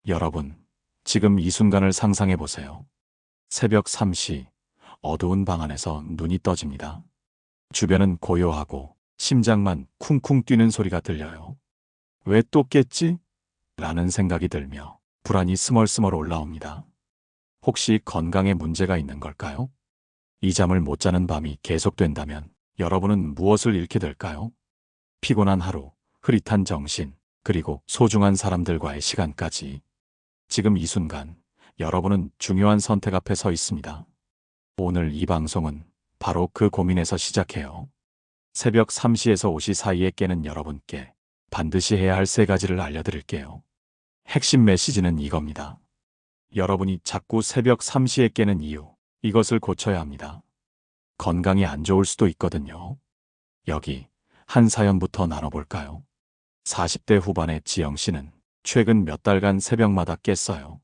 여러분, 지금 이 순간을 상상해 보세요. 새벽 3시, 어두운 방 안에서 눈이 떠집니다. 주변은 고요하고 심장만 쿵쿵 뛰는 소리가 들려요. 왜 또 깼지? 라는 생각이 들며 불안이 스멀스멀 올라옵니다. 혹시 건강에 문제가 있는 걸까요? 이 잠을 못 자는 밤이 계속된다면 여러분은 무엇을 잃게 될까요? 피곤한 하루, 흐릿한 정신, 그리고 소중한 사람들과의 시간까지. 지금 이 순간 여러분은 중요한 선택 앞에 서 있습니다. 오늘 이 방송은 바로 그 고민에서 시작해요. 새벽 3시에서 5시 사이에 깨는 여러분께 반드시 해야 할 3가지를 알려드릴게요. 핵심 메시지는 이겁니다. 여러분이 자꾸 새벽 3시에 깨는 이유, 이것을 고쳐야 합니다. 건강이 안 좋을 수도 있거든요. 여기 한 사연부터 나눠볼까요? 40대 후반의 지영 씨는 최근 몇 달간 새벽마다 깼어요.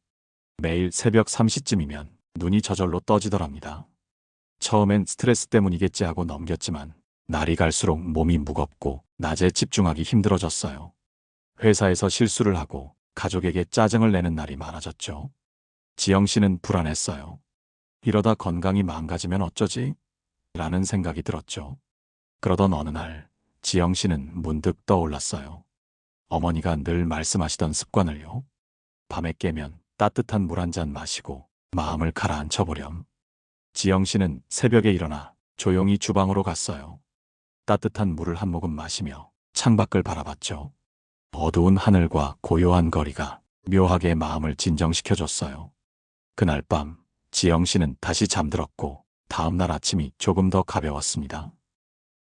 매일 새벽 3시쯤이면 눈이 저절로 떠지더랍니다. 처음엔 스트레스 때문이겠지 하고 넘겼지만 날이 갈수록 몸이 무겁고 낮에 집중하기 힘들어졌어요. 회사에서 실수를 하고 가족에게 짜증을 내는 날이 많아졌죠. 지영 씨는 불안했어요. 이러다 건강이 망가지면 어쩌지? 라는 생각이 들었죠. 그러던 어느 날 지영 씨는 문득 떠올랐어요. 어머니가 늘 말씀하시던 습관을요. 밤에 깨면 따뜻한 물 한 잔 마시고 마음을 가라앉혀보렴. 지영 씨는 새벽에 일어나 조용히 주방으로 갔어요. 따뜻한 물을 한 모금 마시며 창밖을 바라봤죠. 어두운 하늘과 고요한 거리가 묘하게 마음을 진정시켜줬어요. 그날 밤 지영 씨는 다시 잠들었고 다음날 아침이 조금 더 가벼웠습니다.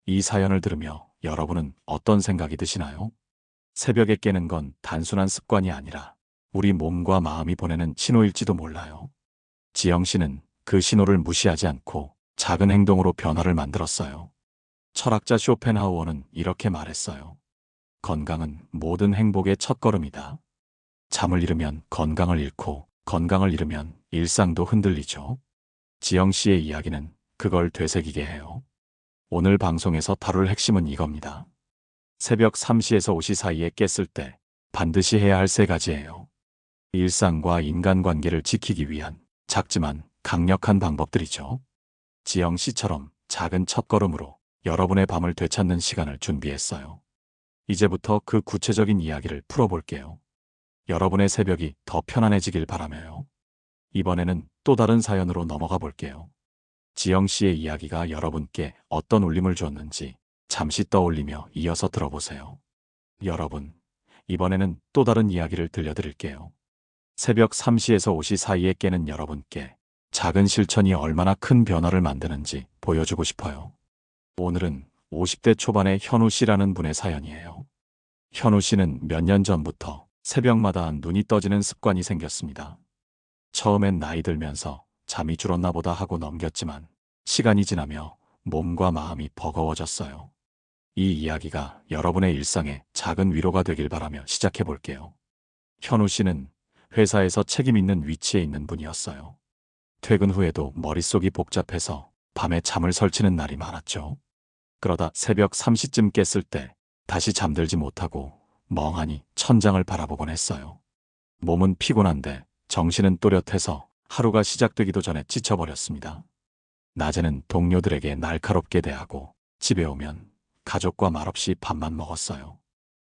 이 사연을 들으며 여러분은 어떤 생각이 드시나요? 새벽에 깨는 건 단순한 습관이 아니라 우리 몸과 마음이 보내는 신호일지도 몰라요. 지영 씨는 그 신호를 무시하지 않고 작은 행동으로 변화를 만들었어요. 철학자 쇼펜하우어는 이렇게 말했어요. 건강은 모든 행복의 첫걸음이다. 잠을 잃으면 건강을 잃고 건강을 잃으면 일상도 흔들리죠. 지영 씨의 이야기는 그걸 되새기게 해요. 오늘 방송에서 다룰 핵심은 이겁니다. 새벽 3시에서 5시 사이에 깼을 때 반드시 해야 할 3가지예요. 일상과 인간관계를 지키기 위한 작지만 강력한 방법들이죠. 지영 씨처럼 작은 첫걸음으로 여러분의 밤을 되찾는 시간을 준비했어요. 이제부터 그 구체적인 이야기를 풀어볼게요. 여러분의 새벽이 더 편안해지길 바라며요. 이번에는 또 다른 사연으로 넘어가 볼게요. 지영 씨의 이야기가 여러분께 어떤 울림을 주었는지 잠시 떠올리며 이어서 들어보세요. 여러분, 이번에는 또 다른 이야기를 들려드릴게요. 새벽 3시에서 5시 사이에 깨는 여러분께 작은 실천이 얼마나 큰 변화를 만드는지 보여주고 싶어요. 오늘은 50대 초반의 현우 씨라는 분의 사연이에요. 현우 씨는 몇 년 전부터 새벽마다 눈이 떠지는 습관이 생겼습니다. 처음엔 나이 들면서 잠이 줄었나 보다 하고 넘겼지만 시간이 지나며 몸과 마음이 버거워졌어요. 이 이야기가 여러분의 일상에 작은 위로가 되길 바라며 시작해 볼게요. 현우 씨는 회사에서 책임 있는 위치에 있는 분이었어요. 퇴근 후에도 머릿속이 복잡해서 밤에 잠을 설치는 날이 많았죠. 그러다 새벽 3시쯤 깼을 때 다시 잠들지 못하고 멍하니 천장을 바라보곤 했어요. 몸은 피곤한데 정신은 또렷해서 하루가 시작되기도 전에 지쳐버렸습니다. 낮에는 동료들에게 날카롭게 대하고 집에 오면 가족과 말없이 밥만 먹었어요.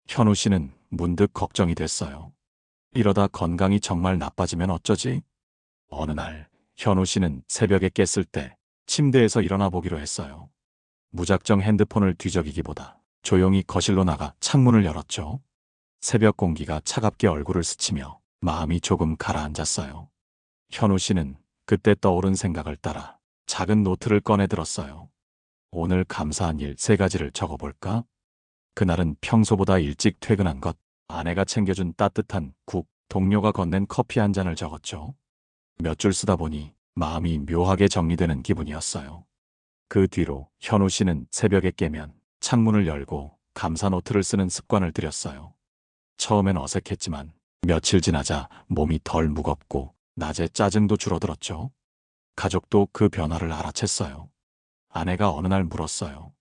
현우 씨는 문득 걱정이 됐어요. 이러다 건강이 정말 나빠지면 어쩌지? 어느 날 현우 씨는 새벽에 깼을 때 침대에서 일어나 보기로 했어요. 무작정 핸드폰을 뒤적이기보다 조용히 거실로 나가 창문을 열었죠. 새벽 공기가 차갑게 얼굴을 스치며 마음이 조금 가라앉았어요. 현우 씨는 그때 떠오른 생각을 따라 작은 노트를 꺼내 들었어요. 오늘 감사한 일 3가지를 적어볼까? 그날은 평소보다 일찍 퇴근한 것, 아내가 챙겨준 따뜻한 국, 동료가 건넨 커피 한 잔을 적었죠. 몇 줄 쓰다 보니 마음이 묘하게 정리되는 기분이었어요. 그 뒤로 현우 씨는 새벽에 깨면 창문을 열고 감사 노트를 쓰는 습관을 들였어요. 처음엔 어색했지만 며칠 지나자 몸이 덜 무겁고 낮에 짜증도 줄어들었죠. 가족도 그 변화를 알아챘어요. 아내가 어느 날 물었어요.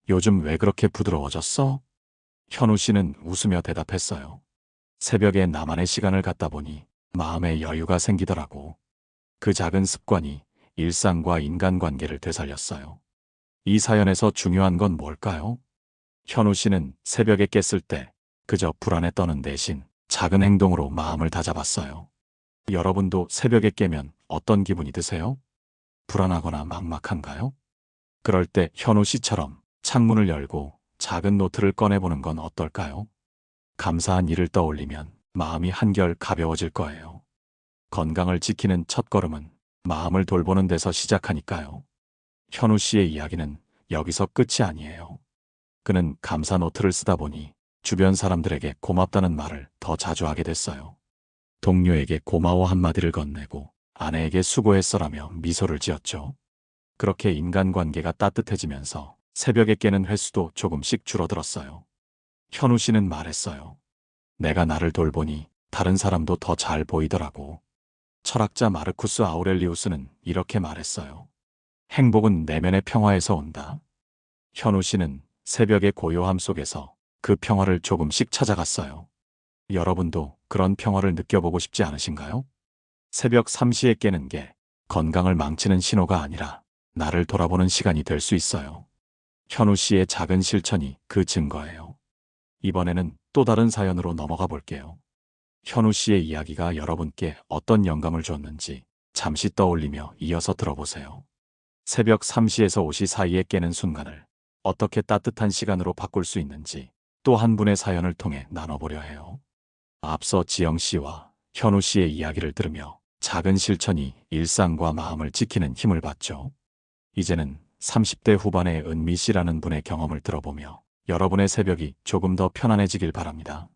요즘 왜 그렇게 부드러워졌어? 현우 씨는 웃으며 대답했어요. 새벽에 나만의 시간을 갖다 보니 마음에 여유가 생기더라고. 그 작은 습관이 일상과 인간관계를 되살렸어요. 이 사연에서 중요한 건 뭘까요? 현우 씨는 새벽에 깼을 때 그저 불안에 떠는 대신 작은 행동으로 마음을 다잡았어요. 여러분도 새벽에 깨면 어떤 기분이 드세요? 불안하거나 막막한가요? 그럴 때 현우 씨처럼 창문을 열고 작은 노트를 꺼내보는 건 어떨까요? 감사한 일을 떠올리면 마음이 한결 가벼워질 거예요. 건강을 지키는 첫걸음은 마음을 돌보는 데서 시작하니까요. 현우 씨의 이야기는 여기서 끝이 아니에요. 그는 감사 노트를 쓰다 보니 주변 사람들에게 고맙다는 말을 더 자주 하게 됐어요. 동료에게 고마워 한마디를 건네고 아내에게 수고했어라며 미소를 지었죠. 그렇게 인간관계가 따뜻해지면서 새벽에 깨는 횟수도 조금씩 줄어들었어요. 현우 씨는 말했어요. 내가 나를 돌보니 다른 사람도 더 잘 보이더라고. 철학자 마르쿠스 아우렐리우스는 이렇게 말했어요. 행복은 내면의 평화에서 온다. 현우 씨는 새벽의 고요함 속에서 그 평화를 조금씩 찾아갔어요. 여러분도 그런 평화를 느껴보고 싶지 않으신가요? 새벽 3시에 깨는 게 건강을 망치는 신호가 아니라 나를 돌아보는 시간이 될 수 있어요. 현우 씨의 작은 실천이 그 증거예요. 이번에는 또 다른 사연으로 넘어가 볼게요. 현우 씨의 이야기가 여러분께 어떤 영감을 줬는지 잠시 떠올리며 이어서 들어보세요. 새벽 3시에서 5시 사이에 깨는 순간을 어떻게 따뜻한 시간으로 바꿀 수 있는지 또 한 분의 사연을 통해 나눠보려 해요. 앞서 지영 씨와 현우 씨의 이야기를 들으며 작은 실천이 일상과 마음을 지키는 힘을 받죠. 이제는 30대 후반의 은미 씨라는 분의 경험을 들어보며 여러분의 새벽이 조금 더 편안해지길 바랍니다.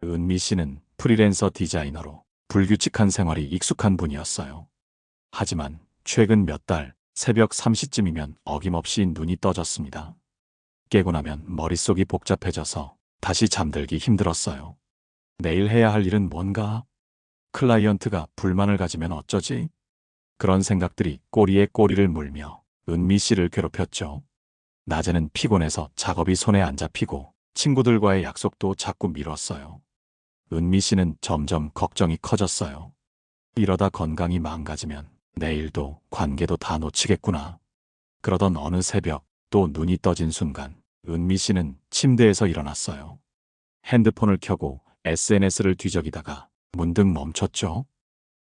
은미 씨는 프리랜서 디자이너로 불규칙한 생활이 익숙한 분이었어요. 하지만 최근 몇 달 새벽 3시쯤이면 어김없이 눈이 떠졌습니다. 깨고 나면 머릿속이 복잡해져서 다시 잠들기 힘들었어요. 내일 해야 할 일은 뭔가? 클라이언트가 불만을 가지면 어쩌지? 그런 생각들이 꼬리에 꼬리를 물며 은미 씨를 괴롭혔죠. 낮에는 피곤해서 작업이 손에 안 잡히고 친구들과의 약속도 자꾸 미뤘어요. 은미 씨는 점점 걱정이 커졌어요. 이러다 건강이 망가지면 내일도 관계도 다 놓치겠구나. 그러던 어느 새벽 또 눈이 떠진 순간 은미 씨는 침대에서 일어났어요. 핸드폰을 켜고 SNS를 뒤적이다가 문득 멈췄죠.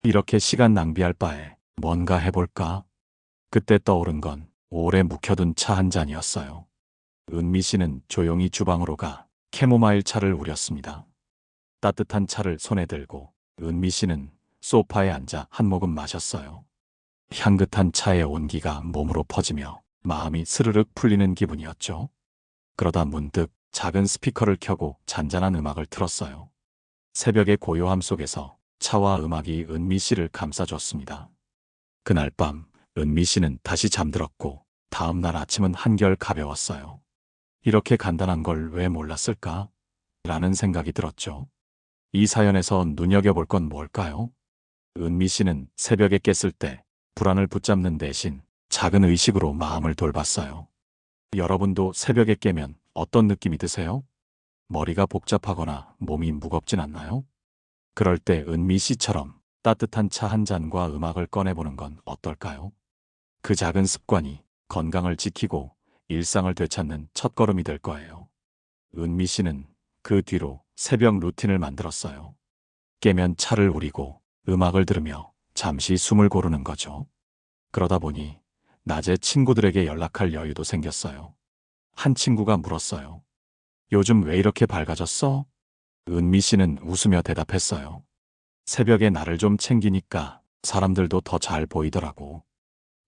이렇게 시간 낭비할 바에 뭔가 해볼까? 그때 떠오른 건 오래 묵혀둔 차 한 잔이었어요. 은미 씨는 조용히 주방으로 가 캐모마일 차를 우렸습니다. 따뜻한 차를 손에 들고 은미 씨는 소파에 앉아 한 모금 마셨어요. 향긋한 차의 온기가 몸으로 퍼지며 마음이 스르륵 풀리는 기분이었죠. 그러다 문득 작은 스피커를 켜고 잔잔한 음악을 틀었어요. 새벽의 고요함 속에서 차와 음악이 은미 씨를 감싸줬습니다. 그날 밤 은미 씨는 다시 잠들었고 다음 날 아침은 한결 가벼웠어요. 이렇게 간단한 걸 왜 몰랐을까? 라는 생각이 들었죠. 이 사연에서 눈여겨볼 건 뭘까요? 은미 씨는 새벽에 깼을 때 불안을 붙잡는 대신 작은 의식으로 마음을 돌봤어요. 여러분도 새벽에 깨면 어떤 느낌이 드세요? 머리가 복잡하거나 몸이 무겁진 않나요? 그럴 때 은미 씨처럼 따뜻한 차 한 잔과 음악을 꺼내보는 건 어떨까요? 그 작은 습관이 건강을 지키고 일상을 되찾는 첫걸음이 될 거예요. 은미 씨는 그 뒤로 새벽 루틴을 만들었어요. 깨면 차를 우리고 음악을 들으며 잠시 숨을 고르는 거죠. 그러다 보니 낮에 친구들에게 연락할 여유도 생겼어요. 한 친구가 물었어요. 요즘 왜 이렇게 밝아졌어? 은미 씨는 웃으며 대답했어요. 새벽에 나를 좀 챙기니까 사람들도 더 잘 보이더라고.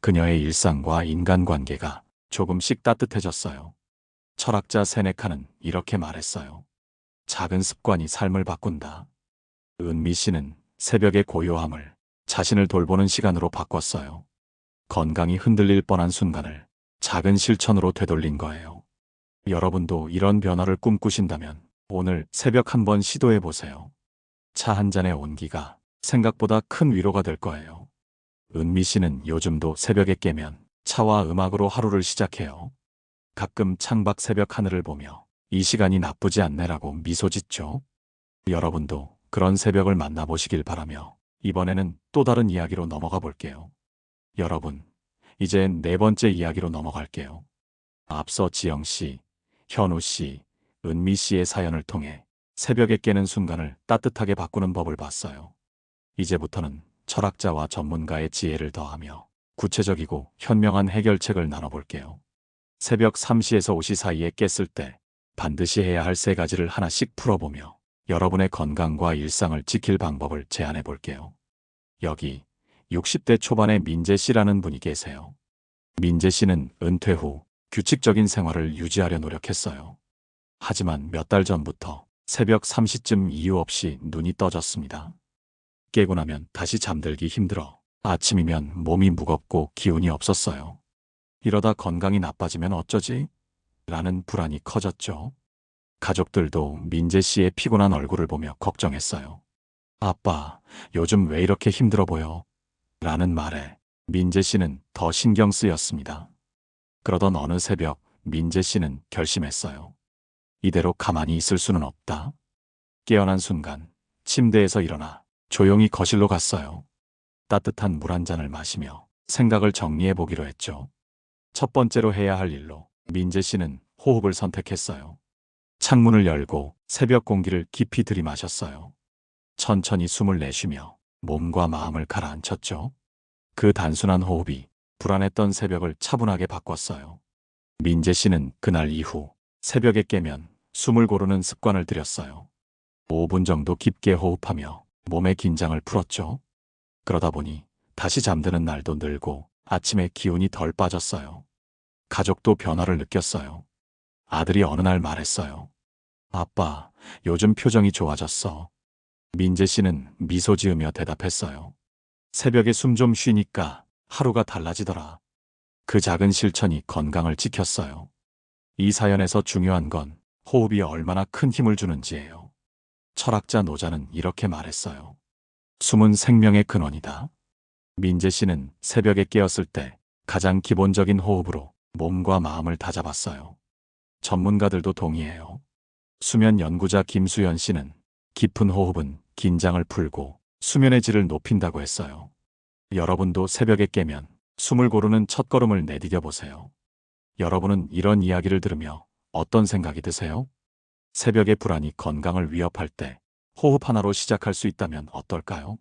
그녀의 일상과 인간관계가 조금씩 따뜻해졌어요. 철학자 세네카는 이렇게 말했어요. 작은 습관이 삶을 바꾼다. 은미 씨는 새벽의 고요함을 자신을 돌보는 시간으로 바꿨어요. 건강이 흔들릴 뻔한 순간을 작은 실천으로 되돌린 거예요. 여러분도 이런 변화를 꿈꾸신다면 오늘 새벽 한번 시도해 보세요. 차 한 잔의 온기가 생각보다 큰 위로가 될 거예요. 은미 씨는 요즘도 새벽에 깨면 차와 음악으로 하루를 시작해요. 가끔 창밖 새벽 하늘을 보며 이 시간이 나쁘지 않네라고 미소 짓죠. 여러분도 그런 새벽을 만나보시길 바라며 이번에는 또 다른 이야기로 넘어가 볼게요. 여러분, 이제 네 번째 이야기로 넘어갈게요. 앞서 지영 씨, 현우 씨, 은미 씨의 사연을 통해 새벽에 깨는 순간을 따뜻하게 바꾸는 법을 봤어요. 이제부터는 철학자와 전문가의 지혜를 더하며 구체적이고 현명한 해결책을 나눠볼게요. 새벽 3시에서 5시 사이에 깼을 때 반드시 해야 할 세 가지를 하나씩 풀어보며 여러분의 건강과 일상을 지킬 방법을 제안해 볼게요. 여기 60대 초반의 민재 씨라는 분이 계세요. 민재 씨는 은퇴 후 규칙적인 생활을 유지하려 노력했어요. 하지만 몇 달 전부터 새벽 3시쯤 이유 없이 눈이 떠졌습니다. 깨고 나면 다시 잠들기 힘들어 아침이면 몸이 무겁고 기운이 없었어요. 이러다 건강이 나빠지면 어쩌지? 라는 불안이 커졌죠. 가족들도 민재 씨의 피곤한 얼굴을 보며 걱정했어요. 아빠, 요즘 왜 이렇게 힘들어 보여? 라는 말에 민재 씨는 더 신경 쓰였습니다. 그러던 어느 새벽 민재 씨는 결심했어요. 이대로 가만히 있을 수는 없다. 깨어난 순간 침대에서 일어나 조용히 거실로 갔어요. 따뜻한 물 한 잔을 마시며 생각을 정리해 보기로 했죠. 첫 번째로 해야 할 일로 민재 씨는 호흡을 선택했어요. 창문을 열고 새벽 공기를 깊이 들이마셨어요. 천천히 숨을 내쉬며 몸과 마음을 가라앉혔죠. 그 단순한 호흡이 불안했던 새벽을 차분하게 바꿨어요. 민재 씨는 그날 이후 새벽에 깨면 숨을 고르는 습관을 들였어요. 5분 정도 깊게 호흡하며 몸의 긴장을 풀었죠. 그러다 보니 다시 잠드는 날도 늘고 아침에 기운이 덜 빠졌어요. 가족도 변화를 느꼈어요. 아들이 어느 날 말했어요. 아빠, 요즘 표정이 좋아졌어. 민재 씨는 미소 지으며 대답했어요. 새벽에 숨 좀 쉬니까 하루가 달라지더라. 그 작은 실천이 건강을 지켰어요. 이 사연에서 중요한 건 호흡이 얼마나 큰 힘을 주는지예요. 철학자 노자는 이렇게 말했어요. 숨은 생명의 근원이다. 민재 씨는 새벽에 깨었을 때 가장 기본적인 호흡으로 몸과 마음을 다잡았어요. 전문가들도 동의해요. 수면 연구자 김수연 씨는 깊은 호흡은 긴장을 풀고 수면의 질을 높인다고 했어요. 여러분도 새벽에 깨면 숨을 고르는 첫걸음을 내디뎌 보세요. 여러분은 이런 이야기를 들으며 어떤 생각이 드세요? 새벽의 불안이 건강을 위협할 때 호흡 하나로 시작할 수 있다면 어떨까요?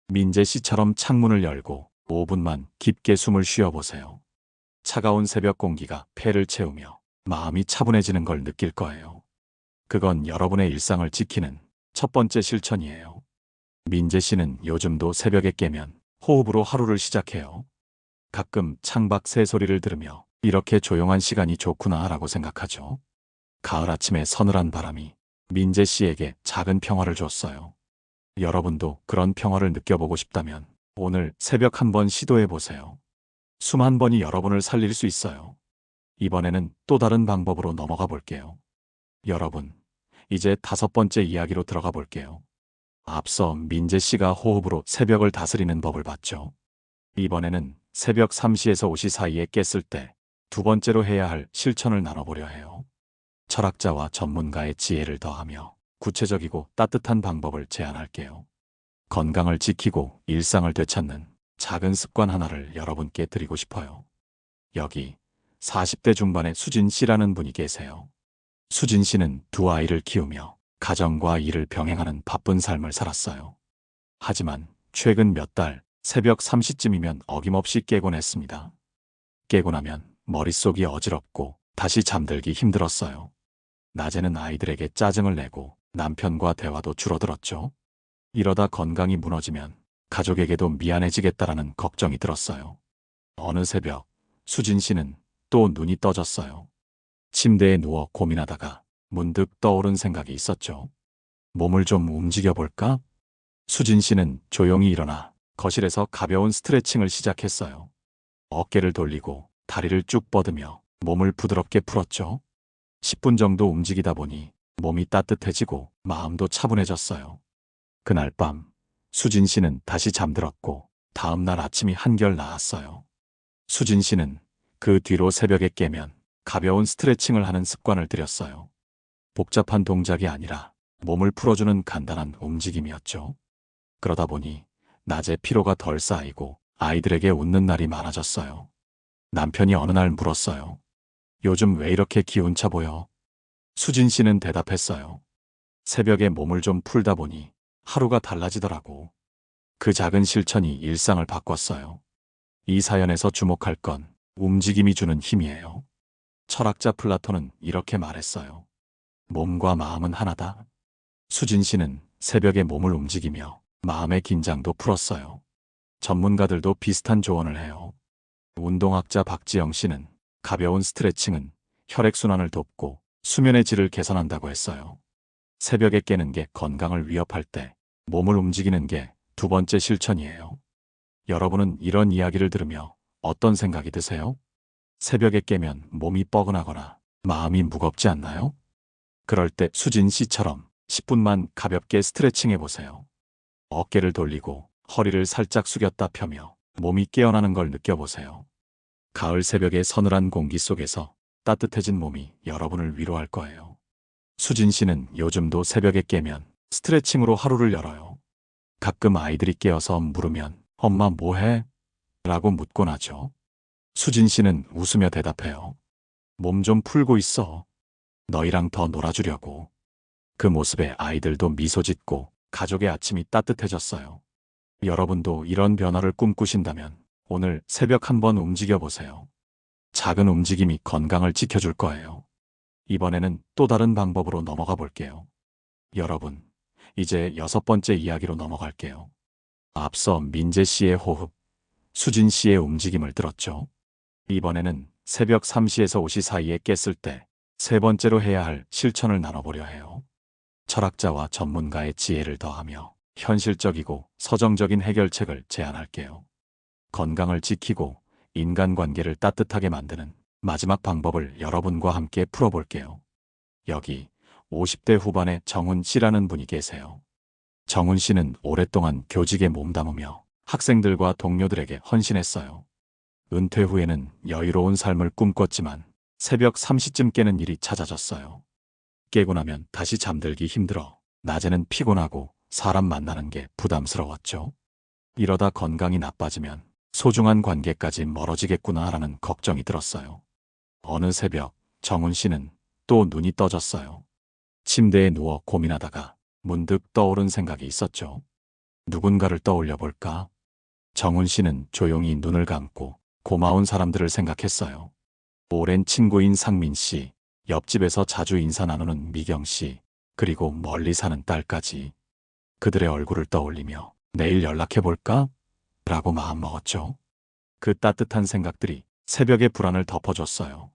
민재 씨처럼 창문을 열고 5분만 깊게 숨을 쉬어보세요. 차가운 새벽 공기가 폐를 채우며 마음이 차분해지는 걸 느낄 거예요. 그건 여러분의 일상을 지키는 첫 번째 실천이에요. 민재 씨는 요즘도 새벽에 깨면 호흡으로 하루를 시작해요. 가끔 창밖 새소리를 들으며 이렇게 조용한 시간이 좋구나 라고 생각하죠. 가을 아침의 서늘한 바람이 민재 씨에게 작은 평화를 줬어요. 여러분도 그런 평화를 느껴보고 싶다면 오늘 새벽 한번 시도해 보세요. 숨 한 번이 여러분을 살릴 수 있어요. 이번에는 또 다른 방법으로 넘어가 볼게요. 여러분, 이제 다섯 번째 이야기로 들어가 볼게요. 앞서 민재 씨가 호흡으로 새벽을 다스리는 법을 봤죠. 이번에는 새벽 3시에서 5시 사이에 깼을 때 두 번째로 해야 할 실천을 나눠보려 해요. 철학자와 전문가의 지혜를 더하며 구체적이고 따뜻한 방법을 제안할게요. 건강을 지키고 일상을 되찾는 작은 습관 하나를 여러분께 드리고 싶어요. 여기 40대 중반의 수진 씨라는 분이 계세요. 수진 씨는 두 아이를 키우며 가정과 일을 병행하는 바쁜 삶을 살았어요. 하지만 최근 몇 달 새벽 3시쯤이면 어김없이 깨곤 했습니다. 깨고 나면 머릿속이 어지럽고 다시 잠들기 힘들었어요. 낮에는 아이들에게 짜증을 내고 남편과 대화도 줄어들었죠. 이러다 건강이 무너지면 가족에게도 미안해지겠다라는 걱정이 들었어요. 어느 새벽 수진 씨는 또 눈이 떠졌어요. 침대에 누워 고민하다가 문득 떠오른 생각이 있었죠. 몸을 좀 움직여볼까? 수진 씨는 조용히 일어나 거실에서 가벼운 스트레칭을 시작했어요. 어깨를 돌리고 다리를 쭉 뻗으며 몸을 부드럽게 풀었죠. 10분 정도 움직이다 보니 몸이 따뜻해지고 마음도 차분해졌어요. 그날 밤 수진 씨는 다시 잠들었고 다음 날 아침이 한결 나았어요. 수진 씨는 그 뒤로 새벽에 깨면 가벼운 스트레칭을 하는 습관을 들였어요. 복잡한 동작이 아니라 몸을 풀어주는 간단한 움직임이었죠. 그러다 보니 낮에 피로가 덜 쌓이고 아이들에게 웃는 날이 많아졌어요. 남편이 어느 날 물었어요. 요즘 왜 이렇게 기운차 보여? 수진 씨는 대답했어요. 새벽에 몸을 좀 풀다 보니 하루가 달라지더라고. 그 작은 실천이 일상을 바꿨어요. 이 사연에서 주목할 건 움직임이 주는 힘이에요. 철학자 플라톤은 이렇게 말했어요. 몸과 마음은 하나다. 수진 씨는 새벽에 몸을 움직이며 마음의 긴장도 풀었어요. 전문가들도 비슷한 조언을 해요. 운동학자 박지영 씨는 가벼운 스트레칭은 혈액순환을 돕고 수면의 질을 개선한다고 했어요. 새벽에 깨는 게 건강을 위협할 때 몸을 움직이는 게 두 번째 실천이에요. 여러분은 이런 이야기를 들으며 어떤 생각이 드세요? 새벽에 깨면 몸이 뻐근하거나 마음이 무겁지 않나요? 그럴 때 수진 씨처럼 10분만 가볍게 스트레칭 해보세요. 어깨를 돌리고 허리를 살짝 숙였다 펴며 몸이 깨어나는 걸 느껴보세요. 가을 새벽의 서늘한 공기 속에서 따뜻해진 몸이 여러분을 위로할 거예요. 수진 씨는 요즘도 새벽에 깨면 스트레칭으로 하루를 열어요. 가끔 아이들이 깨어서 물으면 엄마 뭐 해? 라고 묻곤 하죠. 수진 씨는 웃으며 대답해요. 몸 좀 풀고 있어. 너희랑 더 놀아주려고. 그 모습에 아이들도 미소 짓고 가족의 아침이 따뜻해졌어요. 여러분도 이런 변화를 꿈꾸신다면 오늘 새벽 한번 움직여 보세요. 작은 움직임이 건강을 지켜줄 거예요. 이번에는 또 다른 방법으로 넘어가 볼게요. 여러분, 이제 6번째 이야기로 넘어갈게요. 앞서 민재 씨의 호흡, 수진 씨의 움직임을 들었죠. 이번에는 새벽 3시에서 5시 사이에 깼을 때 세 번째로 해야 할 실천을 나눠보려 해요. 철학자와 전문가의 지혜를 더하며 현실적이고 서정적인 해결책을 제안할게요. 건강을 지키고 인간관계를 따뜻하게 만드는 마지막 방법을 여러분과 함께 풀어볼게요. 여기 50대 후반의 정훈 씨라는 분이 계세요. 정훈 씨는 오랫동안 교직에 몸담으며 학생들과 동료들에게 헌신했어요. 은퇴 후에는 여유로운 삶을 꿈꿨지만 새벽 3시쯤 깨는 일이 잦아졌어요. 깨고 나면 다시 잠들기 힘들어 낮에는 피곤하고 사람 만나는 게 부담스러웠죠. 이러다 건강이 나빠지면 소중한 관계까지 멀어지겠구나라는 걱정이 들었어요. 어느 새벽 정훈 씨는 또 눈이 떠졌어요. 침대에 누워 고민하다가 문득 떠오른 생각이 있었죠. 누군가를 떠올려 볼까? 정훈 씨는 조용히 눈을 감고 고마운 사람들을 생각했어요. 오랜 친구인 상민 씨, 옆집에서 자주 인사 나누는 미경 씨, 그리고 멀리 사는 딸까지. 그들의 얼굴을 떠올리며 내일 연락해 볼까? 라고 마음먹었죠. 그 따뜻한 생각들이 새벽의 불안을 덮어줬어요.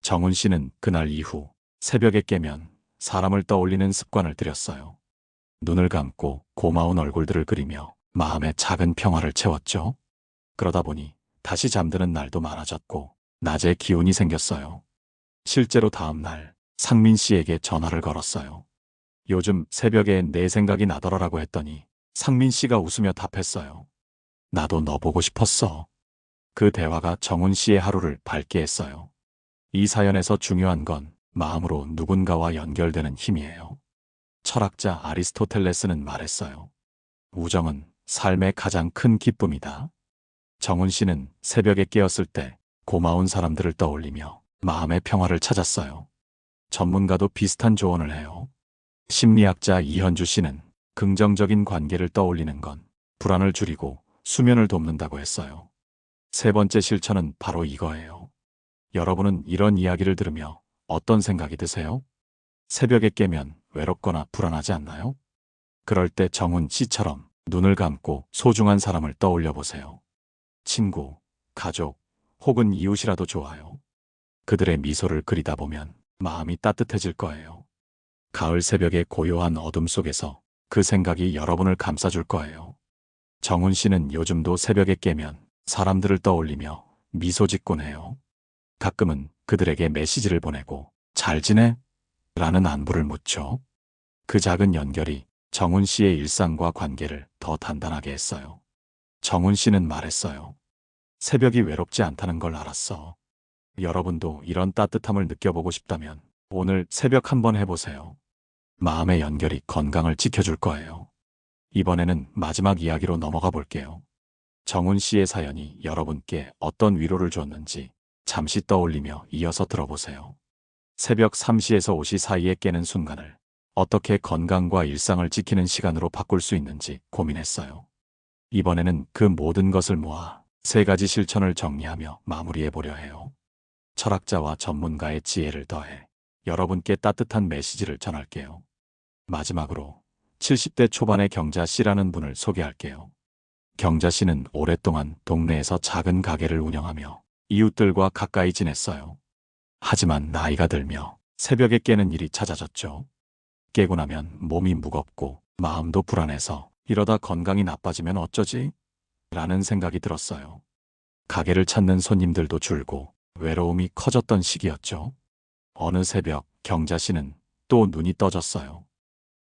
정훈 씨는 그날 이후 새벽에 깨면 사람을 떠올리는 습관을 들였어요. 눈을 감고 고마운 얼굴들을 그리며 마음의 작은 평화를 채웠죠. 그러다 보니 다시 잠드는 날도 많아졌고 낮에 기운이 생겼어요. 실제로 다음 날 상민 씨에게 전화를 걸었어요. 요즘 새벽에 내 생각이 나더라라고 했더니 상민 씨가 웃으며 답했어요. 나도 너 보고 싶었어. 그 대화가 정훈 씨의 하루를 밝게 했어요. 이 사연에서 중요한 건 마음으로 누군가와 연결되는 힘이에요. 철학자 아리스토텔레스는 말했어요. 우정은 삶의 가장 큰 기쁨이다. 정훈 씨는 새벽에 깨었을 때 고마운 사람들을 떠올리며 마음의 평화를 찾았어요. 전문가도 비슷한 조언을 해요. 심리학자 이현주 씨는 긍정적인 관계를 떠올리는 건 불안을 줄이고 수면을 돕는다고 했어요. 세 번째 실천은 바로 이거예요. 여러분은 이런 이야기를 들으며 어떤 생각이 드세요? 새벽에 깨면 외롭거나 불안하지 않나요? 그럴 때 정훈 씨처럼 눈을 감고 소중한 사람을 떠올려 보세요. 친구, 가족, 혹은 이웃이라도 좋아요. 그들의 미소를 그리다 보면 마음이 따뜻해질 거예요. 가을 새벽의 고요한 어둠 속에서 그 생각이 여러분을 감싸줄 거예요. 정훈 씨는 요즘도 새벽에 깨면 사람들을 떠올리며 미소 짓곤 해요. 가끔은 그들에게 메시지를 보내고 잘 지내? 라는 안부를 묻죠. 그 작은 연결이 정훈 씨의 일상과 관계를 더 단단하게 했어요. 정훈 씨는 말했어요. 새벽이 외롭지 않다는 걸 알았어. 여러분도 이런 따뜻함을 느껴보고 싶다면 오늘 새벽 한번 해보세요. 마음의 연결이 건강을 지켜줄 거예요. 이번에는 마지막 이야기로 넘어가 볼게요. 정훈 씨의 사연이 여러분께 어떤 위로를 줬는지 잠시 떠올리며 이어서 들어보세요. 새벽 3시에서 5시 사이에 깨는 순간을 어떻게 건강과 일상을 지키는 시간으로 바꿀 수 있는지 고민했어요. 이번에는 그 모든 것을 모아 3가지 실천을 정리하며 마무리해 보려 해요. 철학자와 전문가의 지혜를 더해 여러분께 따뜻한 메시지를 전할게요. 마지막으로 70대 초반의 경자 씨라는 분을 소개할게요. 경자 씨는 오랫동안 동네에서 작은 가게를 운영하며 이웃들과 가까이 지냈어요. 하지만 나이가 들며 새벽에 깨는 일이 잦아졌죠. 깨고 나면 몸이 무겁고 마음도 불안해서 이러다 건강이 나빠지면 어쩌지? 라는 생각이 들었어요. 가게를 찾는 손님들도 줄고 외로움이 커졌던 시기였죠. 어느 새벽 경자 씨는 또 눈이 떠졌어요.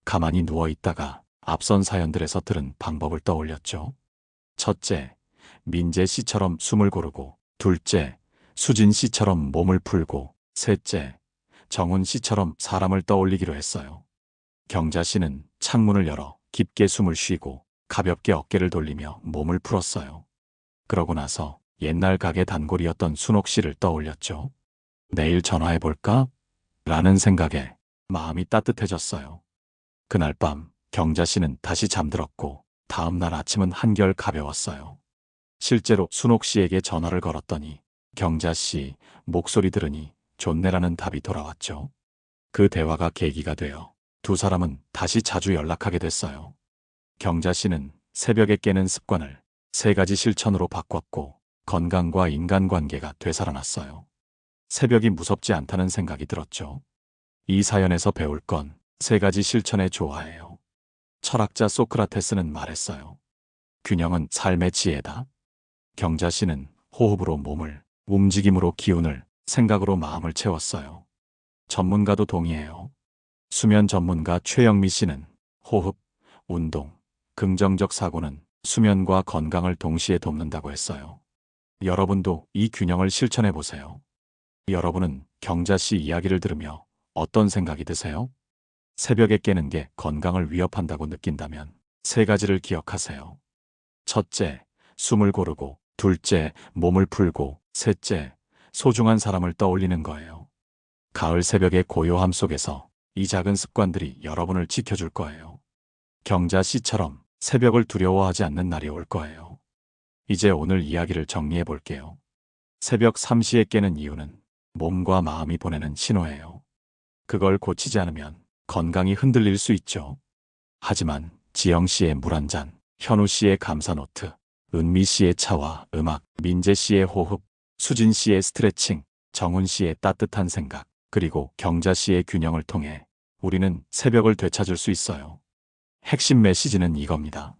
가만히 누워 있다가 앞선 사연들에서 들은 방법을 떠올렸죠. 첫째, 민재 씨처럼 숨을 고르고, 둘째, 수진 씨처럼 몸을 풀고, 셋째, 정훈 씨처럼 사람을 떠올리기로 했어요. 경자 씨는 창문을 열어 깊게 숨을 쉬고 가볍게 어깨를 돌리며 몸을 풀었어요. 그러고 나서 옛날 가게 단골이었던 순옥 씨를 떠올렸죠. 내일 전화해볼까? 라는 생각에 마음이 따뜻해졌어요. 그날 밤 경자 씨는 다시 잠들었고 다음 날 아침은 한결 가벼웠어요. 실제로 순옥 씨에게 전화를 걸었더니 경자 씨 목소리 들으니 좋네라는 답이 돌아왔죠. 그 대화가 계기가 되어 두 사람은 다시 자주 연락하게 됐어요. 경자 씨는 새벽에 깨는 습관을 3가지 실천으로 바꿨고 건강과 인간관계가 되살아났어요. 새벽이 무섭지 않다는 생각이 들었죠. 이 사연에서 배울 건 3가지 실천의 조화예요. 철학자 소크라테스는 말했어요. 균형은 삶의 지혜다. 경자 씨는 호흡으로 몸을, 움직임으로 기운을, 생각으로 마음을 채웠어요. 전문가도 동의해요. 수면 전문가 최영미 씨는 호흡, 운동, 긍정적 사고는 수면과 건강을 동시에 돕는다고 했어요. 여러분도 이 균형을 실천해 보세요. 여러분은 경자 씨 이야기를 들으며 어떤 생각이 드세요? 새벽에 깨는 게 건강을 위협한다고 느낀다면 3가지를 기억하세요. 첫째, 숨을 고르고, 둘째, 몸을 풀고, 셋째, 소중한 사람을 떠올리는 거예요. 가을 새벽의 고요함 속에서 이 작은 습관들이 여러분을 지켜줄 거예요. 경자 씨처럼 새벽을 두려워하지 않는 날이 올 거예요. 이제 오늘 이야기를 정리해 볼게요. 새벽 3시에 깨는 이유는 몸과 마음이 보내는 신호예요. 그걸 고치지 않으면 건강이 흔들릴 수 있죠. 하지만 지영 씨의 물 한 잔, 현우 씨의 감사 노트, 은미 씨의 차와 음악, 민재 씨의 호흡, 수진 씨의 스트레칭, 정훈 씨의 따뜻한 생각, 그리고 경자 씨의 균형을 통해 우리는 새벽을 되찾을 수 있어요. 핵심 메시지는 이겁니다.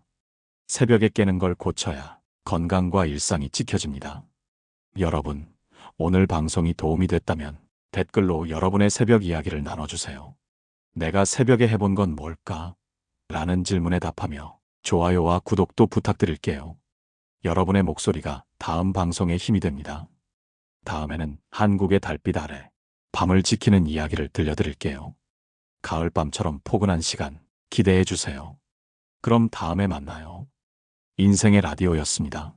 새벽에 깨는 걸 고쳐야 건강과 일상이 지켜집니다. 여러분, 오늘 방송이 도움이 됐다면 댓글로 여러분의 새벽 이야기를 나눠주세요. 내가 새벽에 해본 건 뭘까? 라는 질문에 답하며 좋아요와 구독도 부탁드릴게요. 여러분의 목소리가 다음 방송에 힘이 됩니다. 다음에는 한국의 달빛 아래 밤을 지키는 이야기를 들려드릴게요. 가을밤처럼 포근한 시간 기대해 주세요. 그럼 다음에 만나요. 인생의 라디오였습니다.